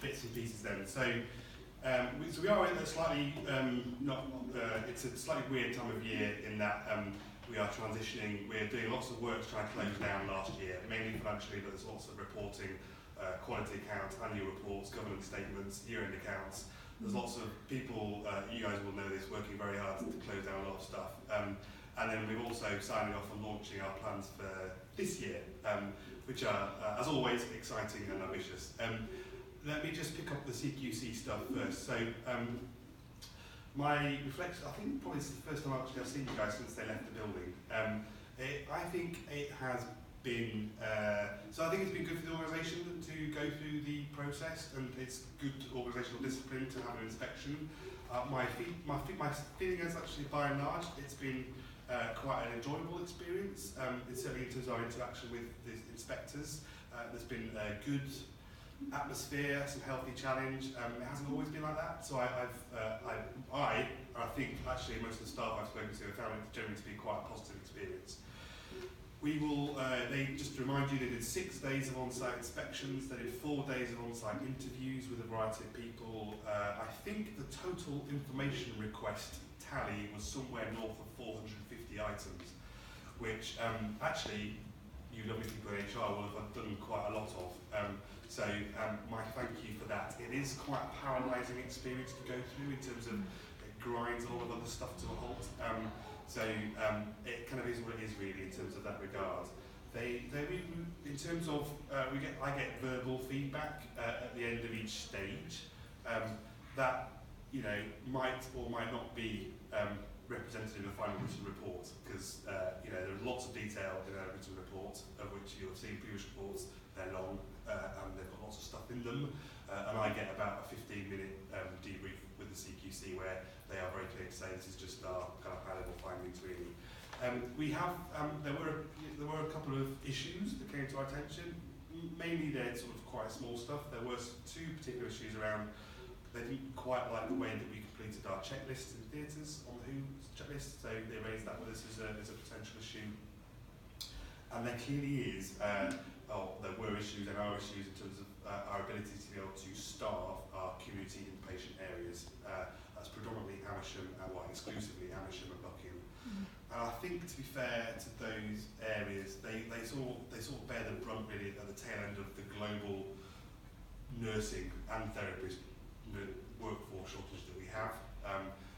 bits and pieces then. So we are in a slightly, it's a slightly weird time of year in that we are transitioning. We're doing lots of work to try and close down last year, mainly financially, but there's lots of reporting, quality accounts, annual reports, governance statements, year-end accounts. There's lots of people, you guys will know this, working very hard to close down a lot of stuff. And then we're also signing off and launching our plans for this year, which are, as always, exciting and ambitious. Let me just pick up the CQC stuff first. So, my reflection, I think probably this is the first time actually I've seen you guys since they left the building. I think it has been, so I think it's been good for the organisation to go through the process, and it's good organisational discipline to have an inspection. My feeling is actually, by and large, it's been quite an enjoyable experience. It's certainly in terms of our interaction with the inspectors. There's been a good atmosphere, some healthy challenge. It hasn't always been like that, so I think actually most of the staff I've spoken to have found it generally to be quite a positive experience. We will, just to remind you, they did 6 days of on-site inspections, they did 4 days of on-site interviews with a variety of people. I think the total information request tally was somewhere north of 450 items, which actually you lovely people in HR will have done quite a lot of. So my thank you for that. It is quite a paralysing experience to go through in terms of it grinds a lot of other stuff to a halt. So it kind of is what it is really in terms of that regard. In terms of, I get verbal feedback at the end of each stage that might or might not be represented in the final written report, because there's lots of detail in a written report, of which you'll have seen previous reports. They're long and they've got lots of stuff in them, and I get about a 15-minute debrief with the CQC where they are very clear to say this is just our kind of high-level findings really. We have there were a couple of issues that came to our attention. Mainly they're sort of quite small stuff. There were 2 particular issues around. They didn't quite like the way that we completed our checklist in theatres on the WHO checklist, so they raised that with us as a potential issue. And there clearly is, there were issues and are issues in terms of our ability to be able to staff our community inpatient areas. That's predominantly Amersham, exclusively Amersham and Buckingham. And I think, to be fair to those areas, they sort of bear the brunt really at the tail end of the global nursing and therapist workforce shortage that we have.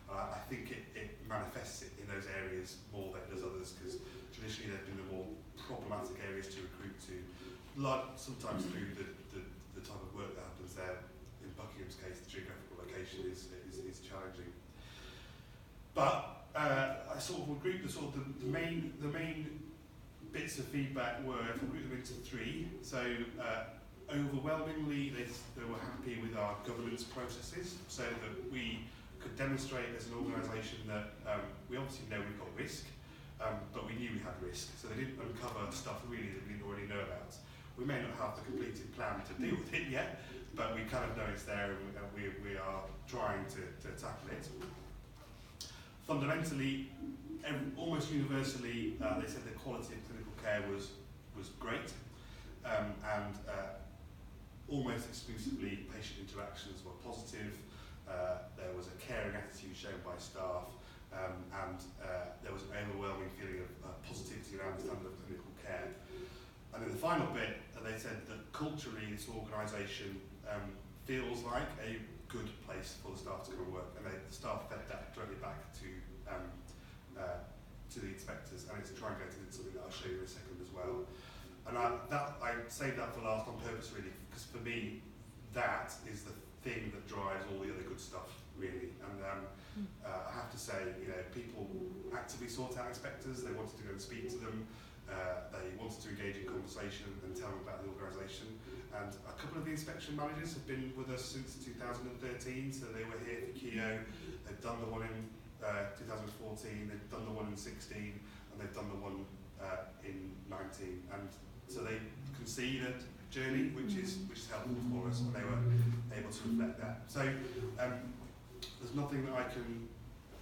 I think it manifests it in those areas more than it does others, because traditionally they've been the more problematic areas to recruit to, sometimes through the type of work that happens there. In Buckingham's case, the geographical location is challenging. But I sort of would group the main bits of feedback were, if I group them into 3, so overwhelmingly they were happy with our governance processes, so that we could demonstrate as an organisation that we obviously know we've got risk, but we knew we had risk, so they didn't uncover stuff really that we didn't already know about. We may not have the completed plan to deal with it yet, but we kind of know it's there, and we are trying to tackle it. Fundamentally, almost universally, they said the quality of clinical care was great, and almost exclusively patient interactions were positive. There was a caring attitude shown by staff, and there was an overwhelming feeling of positivity around the standard of clinical care. And then the final bit, they said that culturally this organisation feels like a good place for the staff to come and work, and the staff fed that directly back to the inspectors, and it's triangulated into something that I'll show you in a second as well. And I saved that for last on purpose really, because for me that is the thing that drives all the other good stuff really. And I have to say, people actively sought out inspectors. They wanted to go and speak to them. They wanted to engage in conversation and tell them about the organisation. And a couple of the inspection managers have been with us since 2013, so they were here for KEO. They've done the one in 2014, they've done the one in 16, and they've done the one in 19. And so they can see the journey, which is helpful for us, and they were able to reflect that. So there's nothing that I can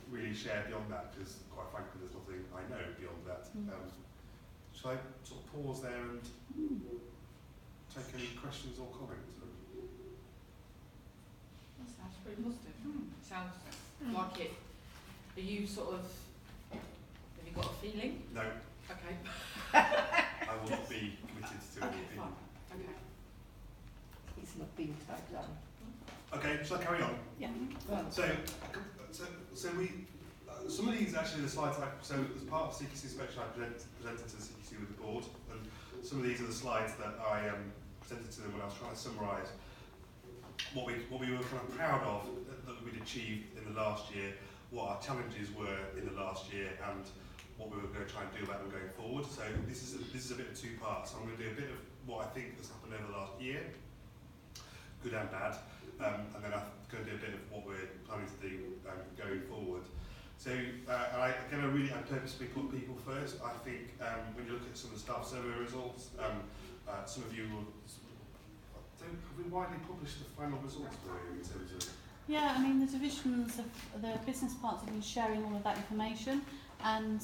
really share beyond that, because quite frankly there's nothing I know beyond that. Shall I sort of pause there and take any questions or comments? like it? Are you sort of, have you got a feeling? No, Okay. I will not be committed to Okay, anything. fine. Okay. It's not being typed down. Okay, shall I carry on? Yeah. Well, So we, some of these actually the slides so as part of CQC inspection I presented to the CQC with the board, and some of these are the slides that I presented to them when I was trying to summarise what we were kind of proud of that we'd achieved in the last year, what our challenges were in the last year, and what we were going to try and do about them going forward. So this is a bit of two parts. I'm going to do a bit of what I think has happened over the last year, good and bad, and then I'm going to do a bit of what we're planning to do going forward. So I purposely put people first. I think when you look at some of the staff survey results, some of you will. Have we widely published the final results for you in terms of? Yeah, I mean the divisions of the business partners have been sharing all of that information, and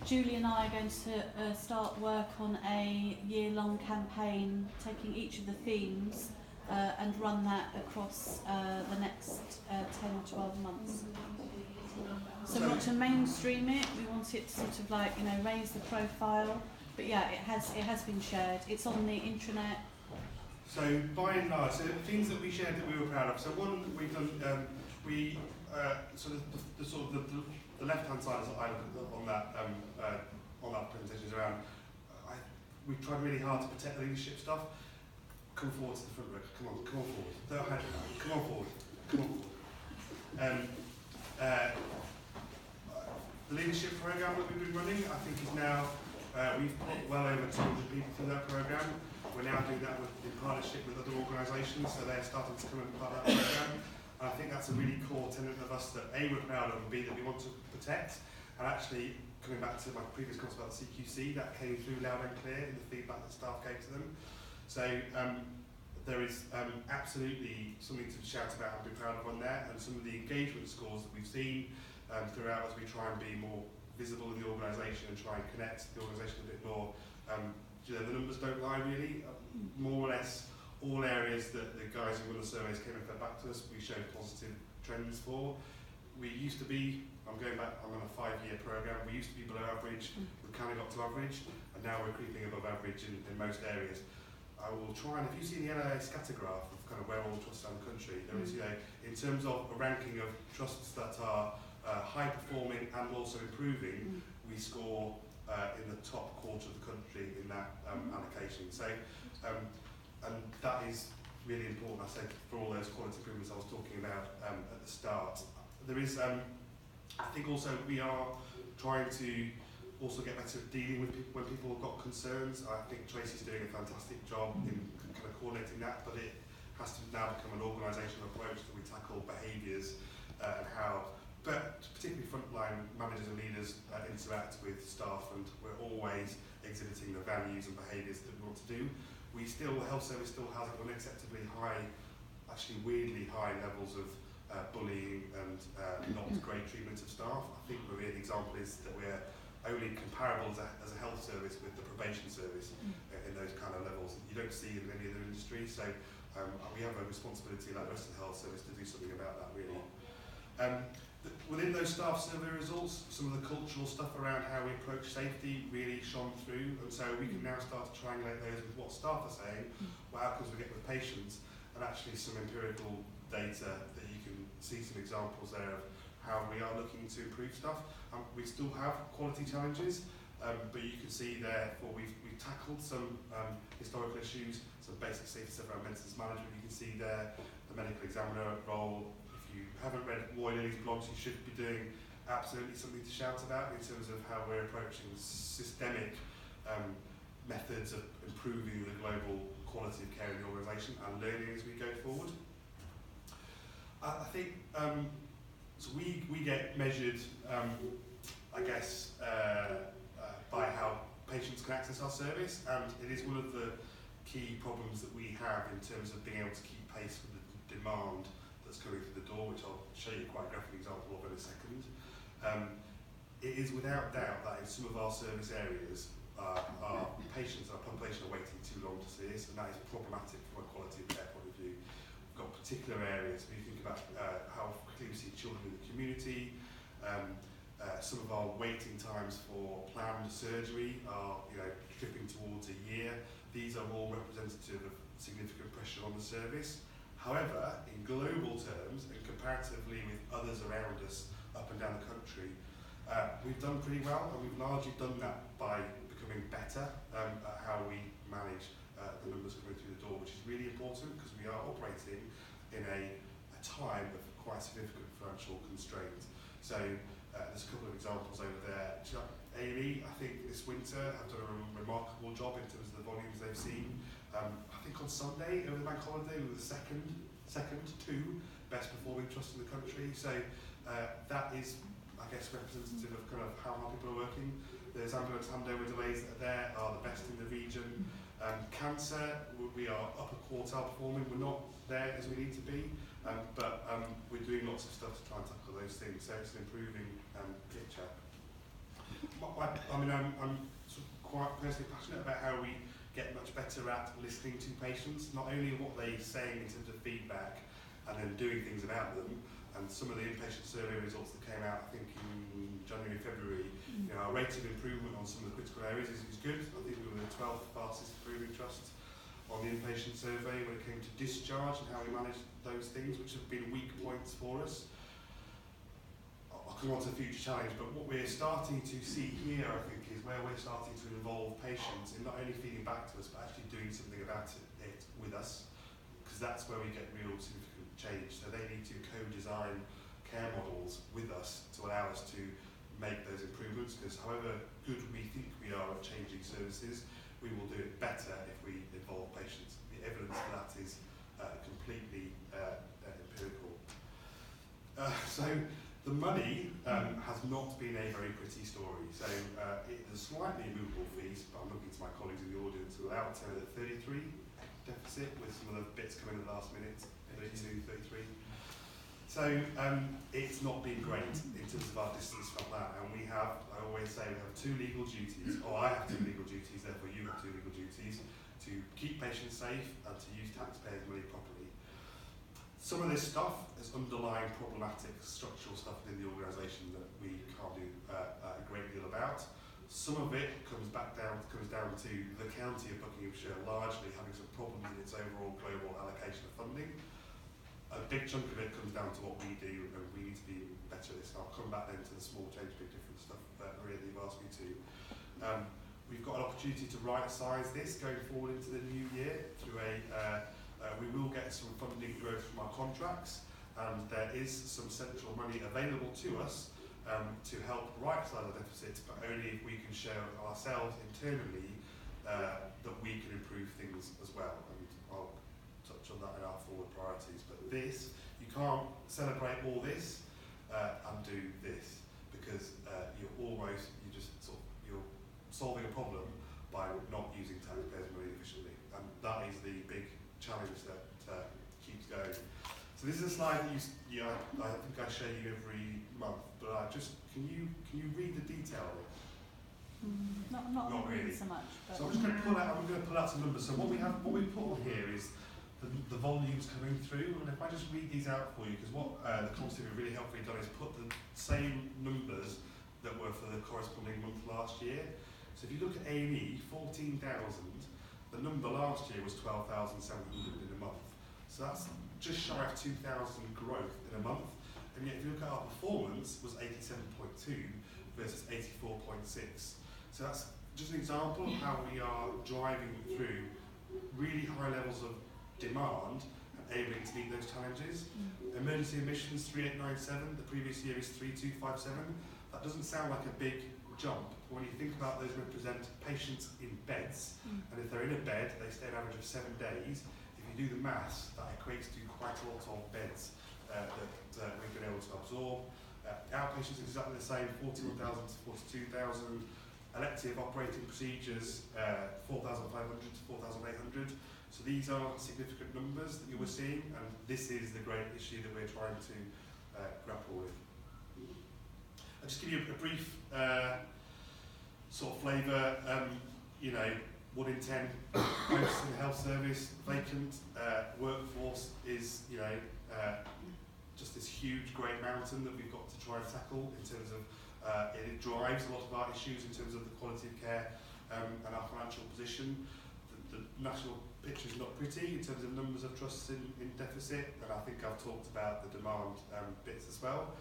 Julie and I are going to start work on a year-long campaign taking each of the themes and run that across the next 10 or 12 months. So we want to mainstream it, we want it to sort of like, you know, raise the profile, but yeah, it has been shared. It's on the intranet. So by and large, so things that we shared that we were proud of. So one we've done, the left-hand side is on that presentation is around. We've tried really hard to protect the leadership stuff. Come forward to the front, Rick. Come on forward. Don't hide. Come on forward. The leadership program that we've been running, I think, is now we've put well over 200 people through that program. We're now doing that in partnership with other organisations, so they're starting to come and part of that program. And I think that's a really core tenet of us that A, we're proud of, and B, that we want to protect. And actually, coming back to my previous comments about the CQC, that came through loud and clear in the feedback that staff gave to them. So there is absolutely something to shout about and be proud of on there, and some of the engagement scores that we've seen throughout as we try and be more visible in the organisation and try and connect the organisation a bit more. The numbers don't lie really. More or less all areas that the guys who run the surveys came and fed back to us, we showed positive trends for. We used to be, I'm on a 5-year programme, we used to be below average, we kind of got to average, and now we're creeping above average in most areas. I will try and, if you see the NIA scatter graph of kind of where all the trusts are in the country, there is, you know, in terms of a ranking of trusts that are high performing and also improving, we score in the top quarter of the country in that allocation. So, and that is really important, I said, for all those quality improvements I was talking about at the start. There is, I think also we are trying to also get better at dealing with people when people have got concerns. I think Tracy's doing a fantastic job in kind of coordinating that, but it has to now become an organisational approach that we tackle behaviours and how, but particularly frontline managers and leaders interact with staff, and we're always exhibiting the values and behaviours that we want to do. The health service still has unacceptably high, actually weirdly high levels of bullying and not great treatment of staff. I think maybe an example is that we're only comparable as a health service with the probation service in those kind of levels. You don't see in any other industry, so we have a responsibility like the rest of the health service to do something about that really. Within those staff survey results, some of the cultural stuff around how we approach safety really shone through, and so we can now start to triangulate those with what staff are saying, what outcomes we get with patients, and actually some empirical data that you can see some examples there of how we are looking to improve stuff. We still have quality challenges, but you can see there we've tackled some historical issues, some basic safety stuff around medicines management. You can see there the medical examiner role. If you haven't read Roy Lilly's blogs, you should be doing absolutely something to shout about in terms of how we're approaching systemic methods of improving the global quality of care in the organisation and learning as we go forward. I think so we get measured, I guess, by how patients can access our service, and it is one of the key problems that we have in terms of being able to keep pace with the demand that's coming through the door, which I'll show you quite a graphic example of in a second. It is without doubt that in some of our service areas, our patients and our population are waiting too long to see us, and that is problematic from a quality of care point of view. We've got particular areas, when you think about how quickly we see children in the community. Some of our waiting times for planned surgery are, tripping towards a year. These are all representative of significant pressure on the service. However, in global terms and comparatively with others around us up and down the country, we've done pretty well, and we've largely done that by becoming better at how we manage the numbers coming through the door, which is really important because we are operating in a time of quite significant financial constraints. So there's a couple of examples over there. A&E, I think this winter have done a remarkable job in terms of the volumes they've seen. I think on Sunday, over the bank holiday, we were the second to best performing trust in the country. So that is, I guess, representative of kind of how hard people are working. There's ambulance handover delays that are the best in the region. Cancer, we are upper quartile performing. We're not there as we need to be, but we're doing lots of stuff to try and tackle those things. So it's an improving picture. I'm sort of quite personally passionate about how we get much better at listening to patients, not only what they're saying in terms of feedback and then doing things about them. And some of the inpatient survey results that came out, I think in January, February, our rate of improvement on some of the critical areas is good. I think we were the 12th fastest improving trust on the inpatient survey when it came to discharge and how we manage those things, which have been weak points for us. I'll come on to the future challenge, but what we're starting to see here, I think, is where we're starting to involve patients in not only feeding back to us, but actually doing something about it with us, because that's where we get real significant change. So they need to co-design care models with us to allow us to make those improvements, because however good we think we are at changing services, we will do it better if we involve patients. The evidence for that is completely empirical. So the money has not been a very pretty story. So there's slightly movable fees, but I'm looking to my colleagues in the audience who allow it to the 33 deficit with some of the bits coming at the last minute, 32, 33. So it's not been great in terms of our distance from that, and we have, I always say, we have two legal duties, or I have two legal duties, therefore you have two legal duties, to keep patients safe and to use taxpayers' money properly. Some of this stuff is underlying problematic structural stuff within the organisation that we can't do a great deal about. Some of it comes down to the county of Buckinghamshire largely having some problems in its overall global allocation of funding. A big chunk of it comes down to what we do, and we need to be better at this. And I'll come back then to the small change, big difference stuff that Maria, you've asked me to. We've got an opportunity to right-size this going forward into the new year through we will get some funding growth from our contracts, and there is some central money available to us to help right-size the deficit, but only if we can show ourselves internally that we can improve things as well. And I'll touch on that in our forward priorities. But this, you can't celebrate all this and do this, because you're solving a problem by not using taxpayers' money efficiently, and that is the big challenge that keeps going. So this is a slide that I think I show you every month, but can you read the detail of it? Not really so much. But so I'm just going to pull out some numbers. So what we put on here is the volumes coming through, and if I just read these out for you, because what the quantitative really helpfully done is put the same numbers that were for the corresponding month last year. So if you look at A&E, 14,000, the number last year was 12,700 in a month. So that's just shy of 2,000 growth in a month. And yet if you look at our performance, was 87.2 versus 84.6. So that's just an example of how we are driving through really high levels of demand and able to meet those challenges. Emergency admissions 3897, the previous year is 3257. That doesn't sound like a big jump, but when you think about those represent patients in beds, and if they're in a bed, they stay an average of 7 days. If you do the maths, that equates to quite a lot of beds that we've been able to absorb. Outpatients is exactly the same, 41,000 to 42,000. Elective operating procedures, 4,500 to 4,800. So these are significant numbers that you were seeing, and this is the great issue that we're trying to grapple with. I'll just give you a brief sort of flavour. 1 in 10 posts in the health service vacant. Workforce is, just this huge grey mountain that we've got to try and tackle in terms of it drives a lot of our issues in terms of the quality of care and our financial position. The national picture is not pretty in terms of numbers of trusts in deficit, and I think I've talked about the demand bits as well.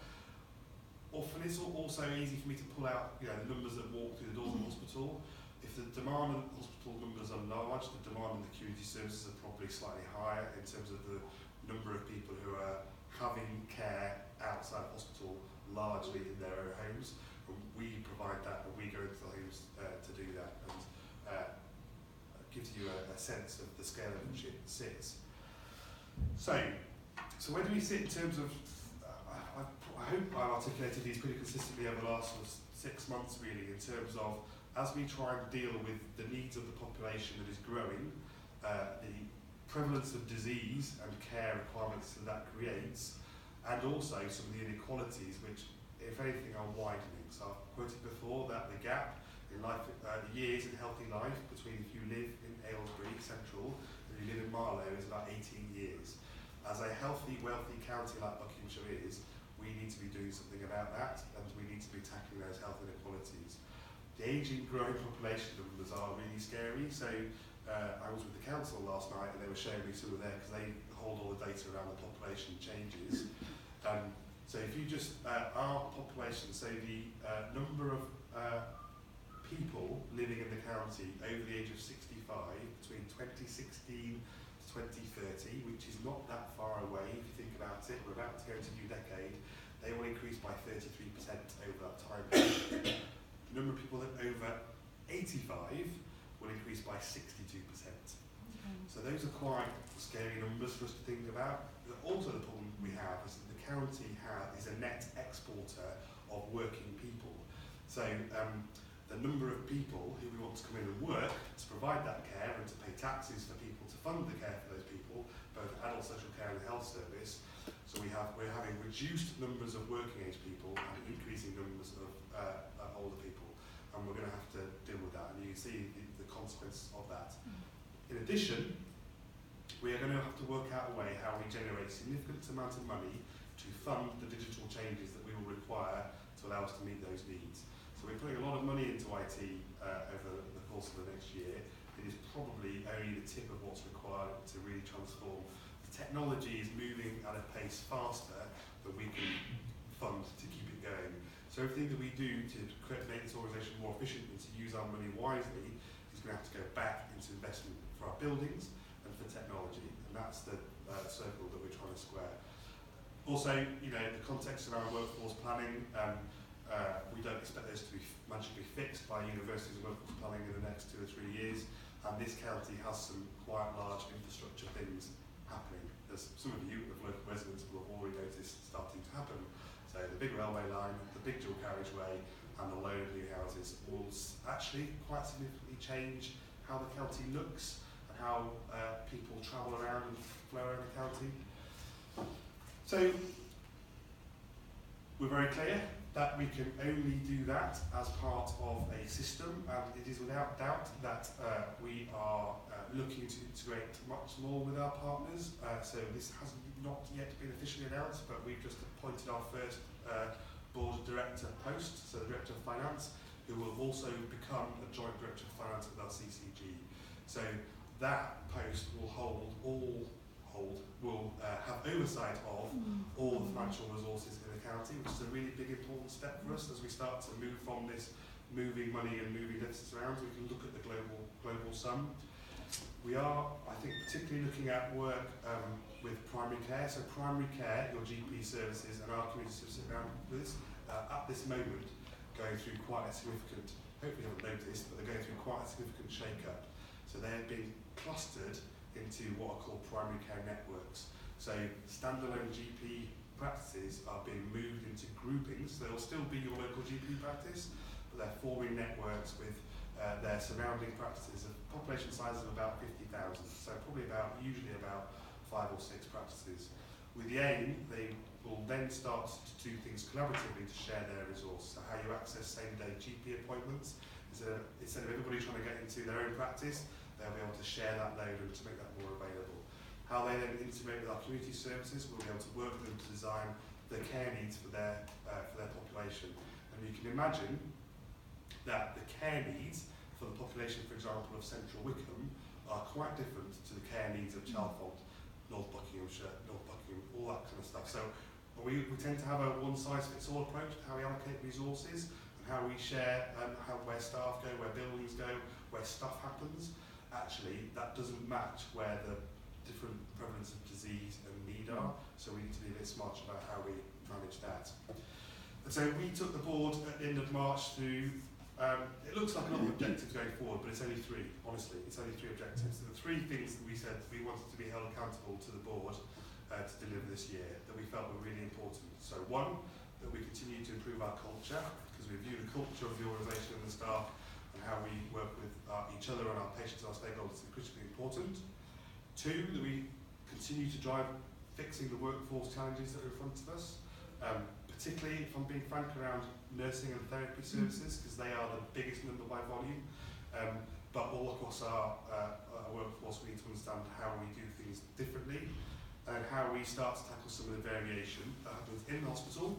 Often it's also easy for me to pull out, the numbers that walk through the doors of the hospital. If the demand in hospital numbers are large, the demand in the community services are probably slightly higher in terms of the number of people who are having care outside hospital, largely in their own homes. And we provide that, and we go into the homes to do that, and gives you a sense of the scale at which it sits. So where do we sit in terms of? I hope I've articulated these pretty consistently over the last 6 months, really, in terms of as we try and deal with the needs of the population that is growing, the prevalence of disease and care requirements that creates, and also some of the inequalities which, if anything, are widening. So I've quoted before that the gap in life, years in healthy life between if you live in Aylesbury Central and you live in Marlow is about 18 years. As a healthy, wealthy county like Buckinghamshire is, we need to be doing something about that, and we need to be tackling those health inequalities. The ageing, growing population numbers are really scary. So I was with the council last night, and they were showing me some of their, because they hold all the data around the population changes. So if you just, our population, so the number of people living in the county over the age of 65 between 2016 to 2030, which is not that far away if you think about it, we're about to go into a new decade, they will increase by 33% over that time. The number of people that over 85 will increase by 62%. So those are quite scary numbers for us to think about. But also the problem we have is that the county is a net exporter of working people. So the number of people who we want to come in and work to provide that care and to pay taxes for people to fund the care for those people, both adult social care and the health service. So we're having reduced numbers of working age people and increasing numbers of older people, and we're going to have to deal with that, and you can see the consequences of that. In addition, we are going to have to work out a way how we generate significant amounts of money to fund the digital changes that we will require to allow us to meet those needs. So we're putting a lot of money into IT over the course of the next year. It is probably only the tip of what's required to really transform. The technology is moving at a pace faster than we can fund to keep it going. So everything that we do to make this organisation more efficient and to use our money wisely is going to have to go back into investment for our buildings and for technology. And that's the circle that we're trying to square. Also, the context around workforce planning, we don't expect those to be magically fixed by universities and workforce planning in the next 2 or 3 years. And this county has some quite large infrastructure things happening. As some of you, as local residents, will have already noticed starting to happen. So the big railway line, the big dual carriageway, and the load of new houses will actually quite significantly change how the county looks and how people travel around and flow around the county. So we're very clear that we can only do that as part of a system, and it is without doubt that we are looking to integrate much more with our partners. So this has not yet been officially announced, but we've just appointed our first board director post, so the director of finance, who will also become a joint director of finance with our CCG. So that post will have oversight of all the financial resources in the county, which is a really big important step for us as we start to move from this moving money and moving deficits around. We can look at the global sum. We are, I think, particularly looking at work with primary care. So primary care, your GP services and our community services around this, at this moment, going through quite a significant, hopefully you haven't noticed, but they're going through quite a significant shake-up. So they're being clustered into what are called primary care networks. So standalone GP practices are being moved into groupings. They'll still be your local GP practice, but they're forming networks with their surrounding practices of population sizes of about 50,000. So usually about 5 or 6 practices. With the aim, they will then start to do things collaboratively to share their resource. So how you access same-day GP appointments. Instead of everybody trying to get into their own practice, they'll be able to share that load and to make that more available. how they then integrate with our community services. We'll be able to work with them to design the care needs for their population. And you can imagine that the care needs for the population, for example, of Central Wickham are quite different to the care needs of Chalfont, North Buckinghamshire, North Buckingham, all that kind of stuff. So we tend to have a one-size-fits-all approach to how we allocate resources and how we share where staff go, where buildings go, where stuff happens. Actually, that doesn't match where the different prevalence of disease and need are, so we need to be a bit smarter about how we manage that. And so we took the board at the end of March through, it looks like a lot of objectives going forward, but it's only three, honestly, it's only three objectives. The three things that we said we wanted to be held accountable to the board to deliver this year that we felt were really important. So one, that we continue to improve our culture, because we view the culture of the organisation and the staff and how we work with each other and our patients and our stakeholders is critically important. Two, that we continue to drive fixing the workforce challenges that are in front of us, particularly, if I'm being frank, around nursing and therapy services, because they are the biggest number by volume. But all across our workforce, we need to understand how we do things differently and how we start to tackle some of the variation that happens in the hospital,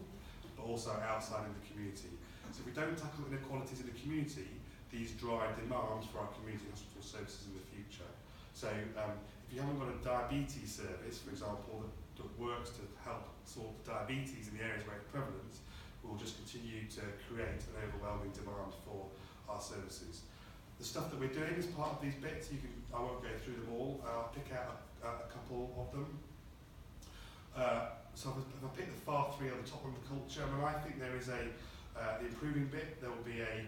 but also outside in the community. So if we don't tackle inequalities in the community, these drive demands for our community hospital services in the future. So if you haven't got a diabetes service, for example, that works to help sort diabetes in the areas where it's prevalent, we'll just continue to create an overwhelming demand for our services. The stuff that we're doing as part of these bits, I won't go through them all, I'll pick out a couple of them. So if I pick the far three on the top one, the culture, I think there is the improving bit. There will be a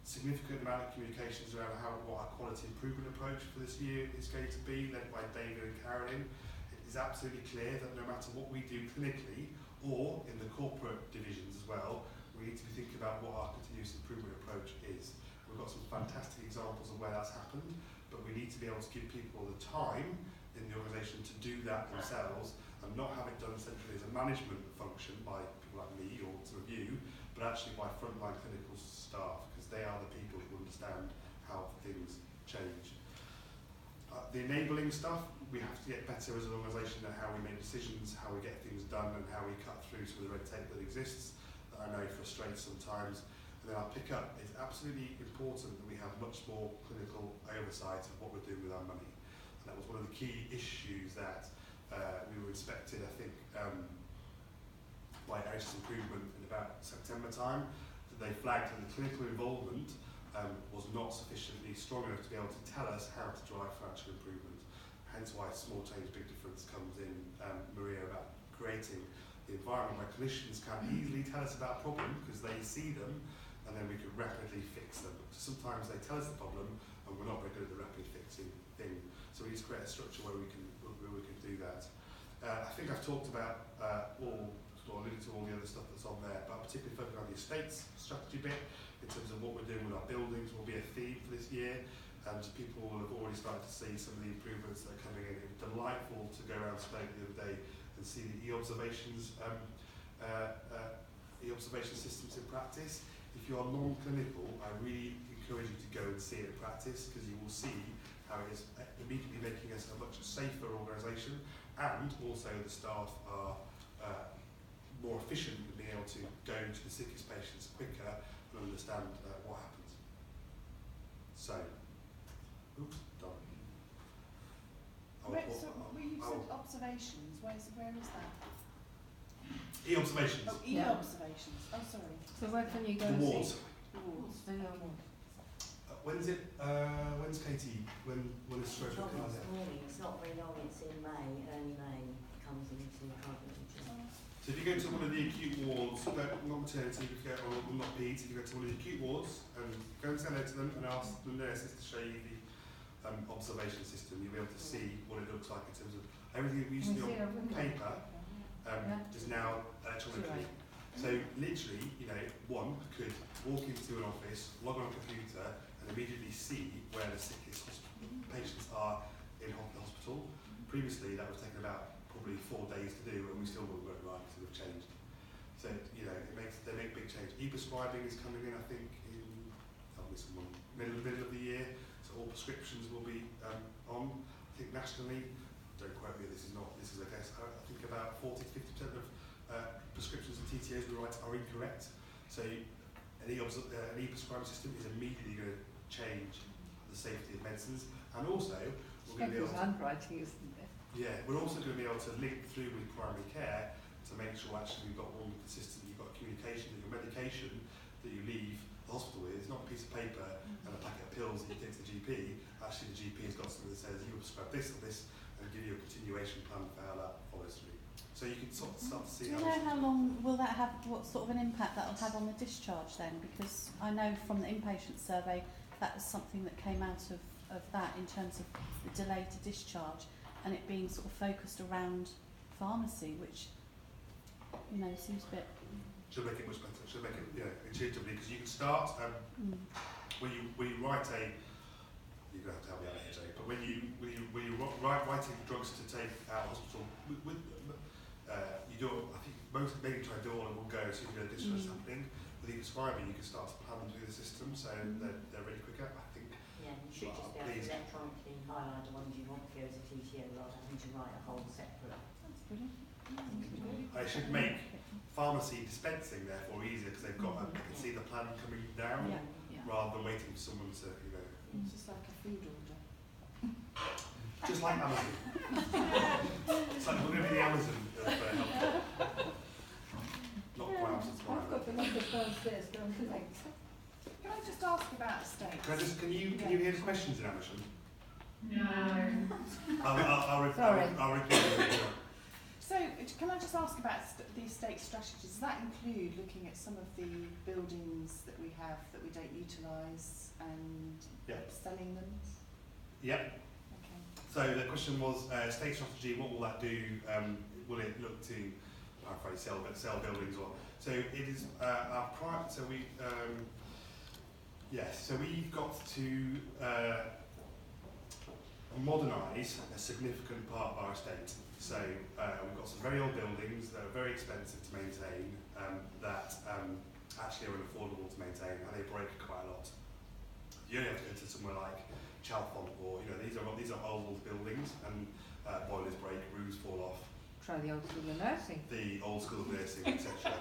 significant amount of communications around what our quality improvement approach for this year is going to be, led by David and Carolyn. It is absolutely clear that no matter what we do clinically or in the corporate divisions as well, we need to be thinking about what our continuous improvement approach is. We've got some fantastic examples of where that's happened, but we need to be able to give people the time in the organisation to do that themselves and not have it done centrally as a management function by people like me or some of you, but actually by frontline clinical staff, because they are the people who understand how things change. The enabling stuff, we have to get better as an organisation at how we make decisions, how we get things done, and how we cut through some of the red tape that exists, that I know frustrates sometimes. And then I'll pick up, it's absolutely important that we have much more clinical oversight of what we're doing with our money. And that was one of the key issues that we were inspected, I think, by NHS Improvement in about September time, that they flagged that the clinical involvement was not sufficiently strong enough to be able to tell us how to drive financial improvement. Hence why small change, big difference comes in, Maria, about creating the environment where clinicians can easily tell us about a problem because they see them and then we can rapidly fix them. So sometimes they tell us the problem and we're not very good at the rapid fixing thing. So we need to create a structure where we can do that. I think I've talked about alluded to all the other stuff that's on there, but I'm particularly focusing on the estates strategy bit in terms of what we're doing with our buildings will be a theme for this year, and people will have already started to see some of the improvements that are coming in. It was delightful to go around Stoke the other day and see the e-observations systems in practice. If you are non-clinical, I really encourage you to go and see it in practice, because you will see how it is immediately making us a much safer organisation, and also the staff are more efficient in being able to go to the sickest patients quicker and understand what happens. So, oops, done. We said observations. Where is that? E-observations. Oh, e-observations. Oh, sorry. So where can you go The and wards. see? Wards. When's it? When's Katie? When is stroke? This morning. It's not very long. It's in May, early May. It comes into private. So if you go to one of the acute wards, not maternity, if you go, or not peds, if you go to one of the acute wards, and go and stand out to them and ask the nurses to show you the observation system, you'll be able to see what it looks like in terms of everything that we used to do on paper is now electronically. So literally, one could walk into an office, log on a computer, and immediately see where the sickest patients are in the hospital. Previously, that was taking about probably 4 days to do, and we still wouldn't work right because we've changed. So they make big change. E-prescribing is coming in, I think, in middle of the year. So all prescriptions will be on. I think nationally, don't quote me, this is a guess, I think about 40 to 50% of prescriptions and TTOs we write are incorrect. So an e-prescribing system is immediately going to change the safety of medicines, and also we're going to be able to, handwriting, isn't it? yeah, we're also going to be able to link through with primary care to make sure actually we've got one consistent, you've got communication that your medication that you leave the hospital with is not a piece of paper and a packet of pills that you take to the GP. Actually, the GP has got something that says you will prescribe this or this and give you a continuation plan for how that follows through. So you can sort of start to see Do you know how long will that have, what sort of an impact that will have on the discharge then? Because I know from the inpatient survey that was something that came out of that in terms of the delay to discharge and it being sort of focused around pharmacy, which, you know, seems a bit... Should make it much better, should make it, you know, intuitively, because you can start, when you write a, you're going to have to help me out here, Jay, but when you writing drugs to take out of hospital, you do, I think most maybe try to do all in one go as soon as the discharge is happening. With e-prescribing, you can start to plan them through the system, so they're really quicker, I think. Yeah, you should just be able to electronically highlight the ones you want to go as a TTO rather than having to write a whole separate. That's brilliant. I should make pharmacy dispensing therefore easier because they've got, they can see the plan coming down rather than waiting for someone to, you know. It's just like a food order. Just like Amazon. It's like we're going to be the Amazon of healthcare. Not quite Amazon tomorrow. I've got the number downstairs, go and collect. Can I just ask about estates? Can you hear the questions in Amazon? No. I'll repeat it. So, can I just ask about the estate strategies? Does that include looking at some of the buildings that we have that we don't utilise and selling them? Yep. Okay. So the question was estate strategy. What will that do? Will it look to, I'm afraid, sell buildings or? So it is our private. So we yes. So we've got to modernise a significant part of our estate. So we've got some very old buildings that are very expensive to maintain, that actually are unaffordable to maintain, and they break quite a lot. You only have to go to somewhere like Chalfont, or these are old buildings, and boilers break, roofs fall off. Try the old school of nursing. The old school of nursing, etc.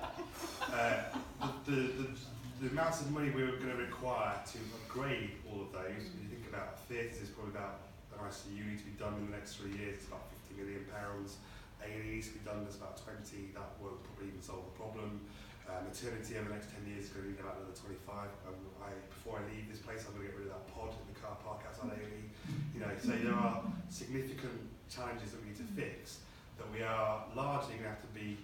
The amounts of money we're going to require to upgrade all of those, when you think about theatres, is probably about an ICU needs to be done in the next 3 years. It's about £50 million. A&E needs to be done. There's about 20. That won't probably even solve the problem. Maternity over the next 10 years is going to need about another 25. Before I leave this place, I'm going to get rid of that pod in the car park outside A&E. So there are significant challenges that we need to fix that we are largely going to have to be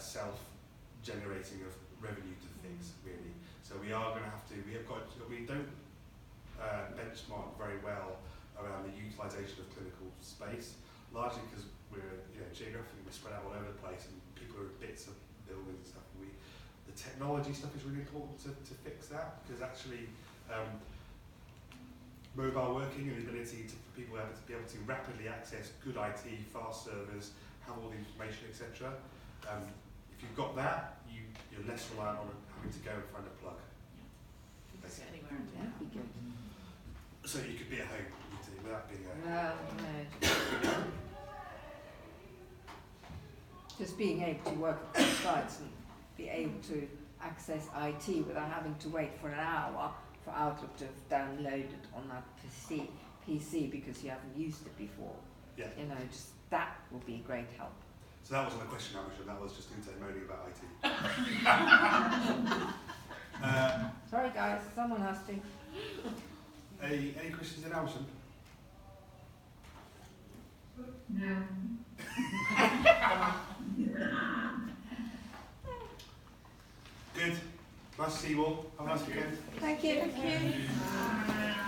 self-generating of revenue to fix, really. So we are going to have to. We don't benchmark very well around the utilisation of clinical space, largely because we're geographically we're spread out all over the place and people are in bits of buildings and stuff. The technology stuff is really important to fix that, because actually mobile working and the ability for people to be able to rapidly access good IT, fast servers, have all the information, etc. If you've got that, you're less reliant on having to go and find a plug. You can sit anywhere in Yeah, town. be good. So you could be at home without being at home. Well, no. Just being able to work across sites and be able to access IT without having to wait for an hour for Outlook to have downloaded on that PC because you haven't used it before. Yeah. Just that would be a great help. So that wasn't a question, Amazon, that was just Ute moaning about IT. Sorry guys, someone has to. Any questions in Amazon? No. Good. Nice to see you all. Have a nice weekend. Thank you. Thank you.